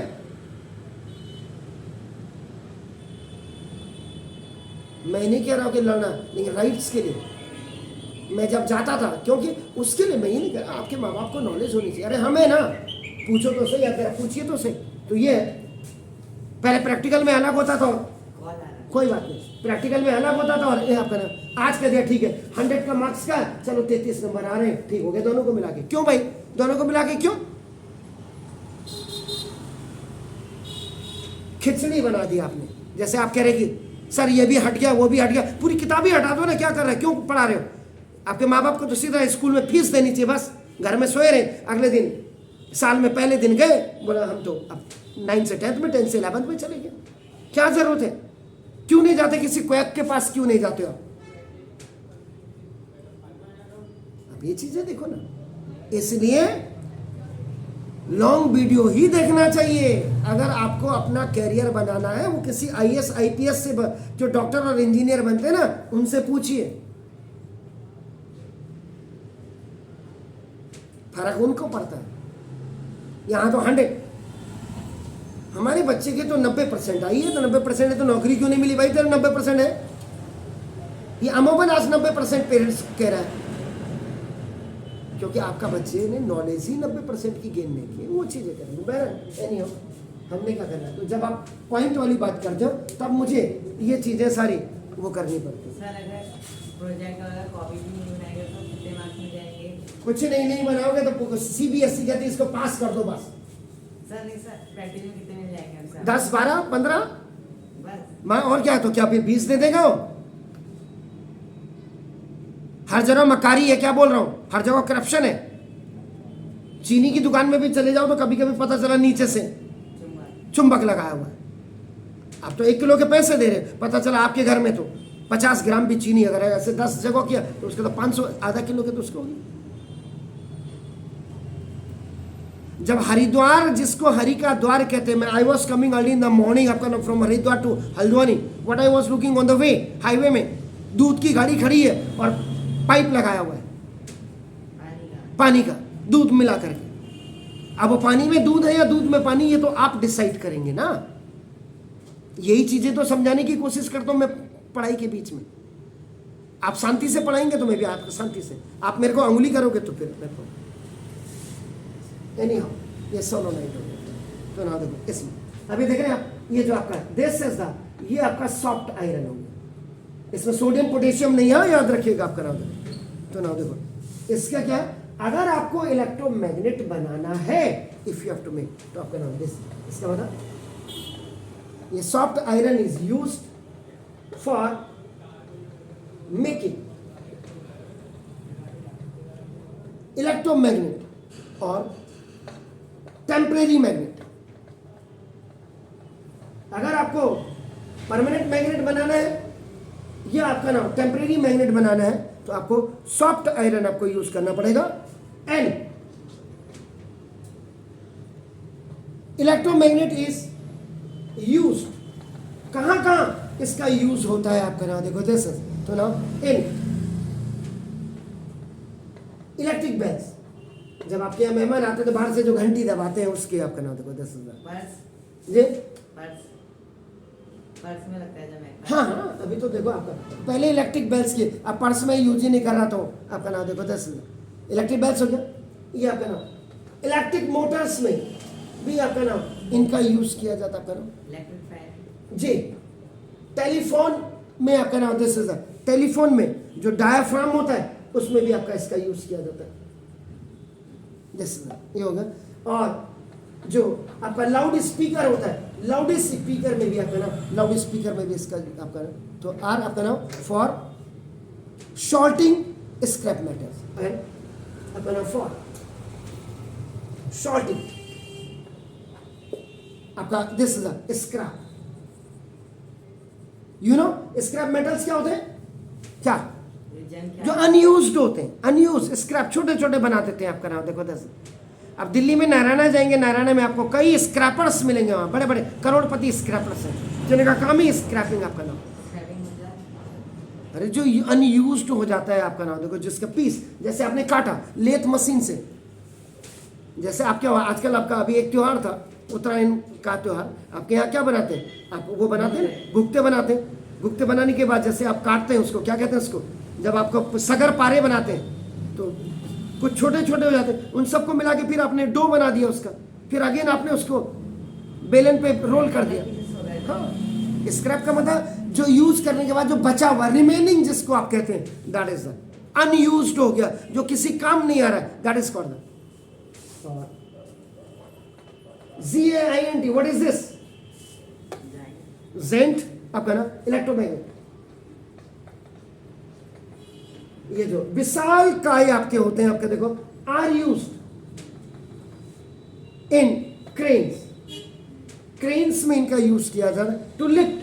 मैं नहीं कह रहा हूं कि लड़ना, लेकिन राइट्स के लिए मैं जब जाता था, क्योंकि उसके लिए मैं ही नहीं कह रहा, आपके माँ बाप को नॉलेज होनी चाहिए। अरे हमें ना पूछो तो सही, या पूछिए तो सही। तो ये पहले प्रैक्टिकल में अलग होता था, कोई बात नहीं, प्रैक्टिकल में अलग होता था, और ये आपका ना आज का दिया ठीक है 100 का मार्क्स का, चलो 33 नंबर आ रहे हैं, ठीक हो गया दोनों को मिला के। क्यों भाई? दोनों को मिला के क्यों? खिचड़ी बना दी आपने। जैसे आप कह रहे कि सर ये भी हट गया, वो भी हट गया, पूरी किताब ही हटा दो ना, क्या कर रहे हैं, क्यों पढ़ा रहे हो? आपके माँ बाप को तो सीधा स्कूल में फीस देनी चाहिए, बस घर में सोए रहे। अगले दिन साल में पहले दिन गए, बोला हम तो अब 9 से 10th में, 10 से 11th में चले गए। क्या जरूरत है? क्यों नहीं जाते किसी क्वैक के पास, क्यों नहीं जाते हो? अब ये चीजें देखो ना, इसलिए लॉन्ग वीडियो ही देखना चाहिए। अगर आपको अपना कैरियर बनाना है, वो किसी IAS IPS से जो डॉक्टर और इंजीनियर बनते हैं ना, उनसे पूछिए, फर्क उनको पड़ता है। यहां तो 100, हमारे बच्चे के तो 90% आई है, तो 90% है तो नौकरी क्यों नहीं मिली भाई? तेरा 90% है, ये अमूमन आज 90% पेरेंट्स कह रहा है, क्योंकि आपका बच्चे ने नॉलेज ही 90% की गेन नहीं की, वो चीजें करेंगे। बहरहाल एनी हो, हमने क्या करना है, तो जब आप पॉइंट वाली बात कर जाओ तब मुझे ये चीजें सारी वो करनी पड़ती। सर अगर प्रोजेक्ट वाला कॉपी भी नहीं बनाएगा तो कितने मार्क्स मिल जाएंगे? कुछ नहीं बनाओगे तो CBSE कहती है इसको पास कर दो बस। सर नहीं सर, प्रैक्टिस में कितने मिल जाएंगे सर? 10 12 15 बस। मैं और क्या, तो क्या फिर 20 दे देगा? हर जगह मकारी है, क्या बोल रहा हूं, हर जगह करप्शन है। चीनी की दुकान में भी चले जाओ तो कभी कभी पता चला नीचे से चुंबक लगाया हुआ है। आप तो 1 किलो के पैसे दे रहे, पता चला आपके घर में तो 50 ग्राम भी चीनी अगर ऐसे 10 जगह किया तो उसके तो 500 आधा किलो के तो उसको होगी। जब हरिद्वार, जिसको हरि का द्वार कहते हैं, मैं I was coming early in the morning आपका from Haridwar to Haldwani, what I was looking on the way, highway में दूध की गाड़ी खड़ी है और पाइप लगाया हुआ है पानी का, दूध मिला करके। अब वो पानी में दूध है या दूध में पानी, ये तो आप डिसाइड करेंगे ना। यही चीजें तो समझाने की कोशिश करता हूं मैं पढ़ाई के बीच में। आप शांति से पढ़ाएंगे तो मैं भी आपको शांति से, आप मेरे को अंगुली करोगे तो फिर मैं एनी हाउ ये सोलो नहीं तो ना देखो इसमें अभी देख रहे हैं आप, ये जो आपका दिस इज द, ये आपका सॉफ्ट आयरन हो गया, इसमें सोडियम पोटेशियम नहीं है, याद रखिएगा आपका नाम। तो ना देखो इसका क्या, अगर आपको इलेक्ट्रोमैग्नेट बनाना है, if you have to make, तो आपका नाम दिस, इसका मतलब ये soft iron is used for making electromagnet और टेम्परेरी मैग्नेट। अगर आपको परमानेंट मैग्नेट बनाना है या आपका नाम टेम्परेरी मैग्नेट बनाना है तो आपको सॉफ्ट आयरन आपको यूज करना पड़ेगा। एंड इलेक्ट्रोमैग्नेट इज यूज्ड, कहां कहां इसका यूज होता है आपका नाम देखो दिस इज तो नाउ इन इलेक्ट्रिक बेल्स। जब आपके यहाँ मेहमान आते हैं तो बाहर से जो घंटी दबाते हैं उसके आपका नाम देखो दिस इज पर्स जी पर्स में लगता है जब मैं हाँ हाँ अभी तो देखो आपका पहले इलेक्ट्रिक बेल्स की अब पर्स में यूज ही नहीं कर रहा तो आपका नाम देखो दस इलेक्ट्रिक बेल्स हो गया। ये आपका नाम इलेक्ट्रिक मोटर्स में भी आपका नाम इनका यूज किया जाता है आपका नाम इलेक्ट्रिक फैन जी। टेलीफोन में आपका नाम दिस इज टेलीफोन में जो डायाफ्राम होता है उसमें भी आपका इसका यूज किया जाता है दिस ये हो गया। और जो आपका लाउड स्पीकर होता है लाउड स्पीकर में भी आपका नाम लाउड स्पीकर में भी इसका आपका नाम तो आर आपका नाम for sorting scrap metals and आपका नाम फॉर शॉर्टिंग आपका this is scrap. You know scrap metals क्या होते हैं क्या जो अनयूज्ड होते हैं अनयूज स्क्रैप छोटे छोटे बना देते हैं आपका नाम देखो दस। अब दिल्ली में नारायणा जाएंगे नारायणा में आपको कई स्क्रैपर्स मिलेंगे वहां बड़े बड़े करोड़पति स्क्रैपर्स हैं जिनका काम ही स्क्रैपिंग आपका नाम। अरे जो अनयूज्ड हो जाता है आपका नाम देखो जिसका पीस जैसे आपने काटा लेथ मशीन से जैसे आपके आजकल आपका अभी एक त्योहार था उत्तरायण का त्योहार आपके यहाँ क्या बनाते हैं आप वो बनाते हैं गुप्ते बनाते हैं। गुप्ते बनाने के बाद जैसे आप काटते हैं उसको क्या कहते हैं उसको जब आपको सगर पारे बनाते हैं तो कुछ छोटे छोटे हो जाते हैं उन सबको मिला के फिर आपने डो बना दिया उसका फिर अगेन आपने उसको बेलन पे रोल कर दिया। हाँ स्क्रैप का मतलब जो यूज करने के बाद जो बचा हुआ रिमेनिंग जिसको आप कहते हैं दैट इज अनयूज्ड हो गया जो किसी काम नहीं आ रहा है that is called ZAINT। What is this जेंट आपका ना इलेक्ट्रोमैग्नेट। ये जो विशाल काय आपके होते हैं आपके देखो are used in cranes cranes में इनका यूज किया जाता है टू लिफ्ट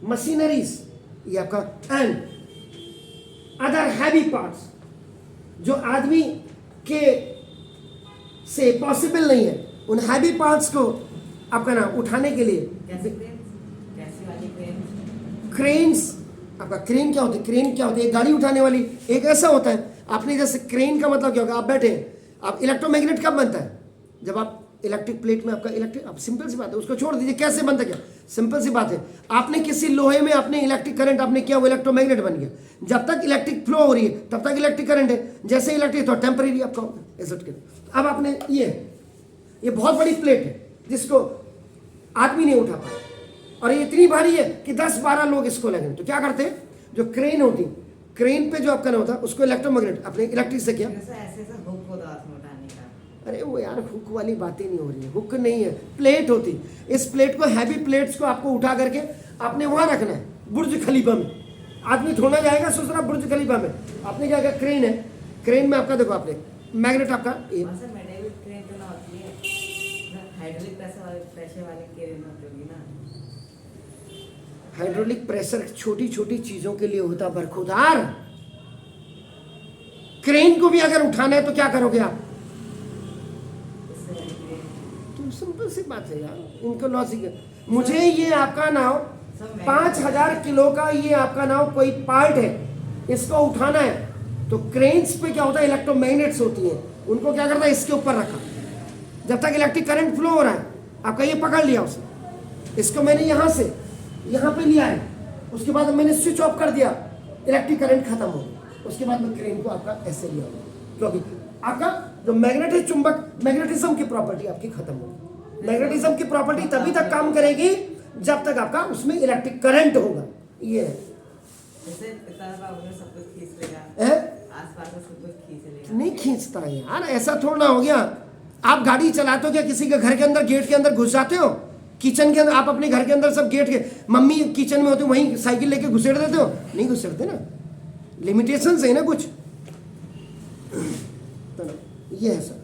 मशीनरीज ये आपका एंड अदर हैवी पार्ट्स जो आदमी के से पॉसिबल नहीं है उन हैवी पार्ट्स को आपका ना उठाने के लिए क्रेन्स। आपका क्रेन क्या होती है क्रेन क्या होती है गाड़ी उठाने वाली एक ऐसा होता है आपने जैसे क्रेन का मतलब क्या होगा आप बैठे आप इलेक्ट्रोमैग्नेट कब बनता है जब आप इलेक्ट्रिक प्लेट में आपका इलेक्ट्रिक अब सिंपल सी बात है उसको छोड़ दीजिए कैसे बनता क्या सिंपल सी बात है आपने किसी लोहे में आपने इलेक्ट्रिक करंट आपने किया वो इलेक्ट्रोमैग्नेट बन गया। जब तक इलेक्ट्रिक फ्लो हो रही है तब तक इलेक्ट्रिक करंट है जैसे इलेक्ट्रिक तो टेम्परेरी आपका होगा। अब आपने ये बहुत बड़ी प्लेट है जिसको आदमी नहीं उठा पाया और ये इतनी भारी है कि 10-12 लोग इसको लगे तो क्या करते हैं जो क्रेन होती क्रेन पे जो आपका ना होता उसको इलेक्ट्रोमैग्नेट अपने इलेक्ट्रिक से किया। अरे वो यार हुक वाली बातें नहीं हो रही है हुक नहीं है प्लेट होती इस प्लेट को हैवी प्लेट्स को आपको उठा करके आपने वहां रखना है बुर्ज खलीफा में। आदमी थोड़ा जाएगा सोच रहा बुर्ज खलीफा में आपने क्या किया क्रेन है क्रेन में आपका देखो आपने मैग्नेट आपका हाइड्रोलिक प्रेशर छोटी छोटी चीजों के लिए होता बरखुदार। क्रेन को भी अगर उठाना है तो क्या करोगे आप तो सिंपल सी बात है यार इनको लॉजिक है। मुझे ये आपका नाव 5000 किलो का ये आपका नाव कोई पार्ट है इसको उठाना है तो क्रेन्स पे क्या होता है इलेक्ट्रोमैग्नेट्स होती हैं उनको क्या करता है इसके ऊपर रखा जब तक इलेक्ट्रिक करंट फ्लो हो रहा है आपका ये पकड़ लिया उसने इसको मैंने यहां से यहाँ पे लिया है उसके बाद मैंने स्विच ऑफ कर दिया इलेक्ट्रिक करंट खत्म हो गया उसके बाद मैं क्रेन को आपका ऐसे लिया क्योंकि आपका जो मैग्नेट है चुंबक मैग्नेटिज्म की प्रॉपर्टी आपकी खत्म होगी। मैग्नेटिज्म की प्रॉपर्टी तभी तक काम करेगी जब तक आपका उसमें इलेक्ट्रिक करंट होगा। ये है नहीं खींचता है यार ऐसा थोड़ा हो गया आप गाड़ी चलाते हो क्या किसी के घर के अंदर गेट के अंदर घुस जाते हो? किचन के अंदर आप अपने घर के अंदर सब गेट के, मम्मी किचन में होती वहीं साइकिल लेके घुसेड़ देते हो? नहीं घुसेड़ते ना, लिमिटेशंस है ना कुछ। तो ये है सब।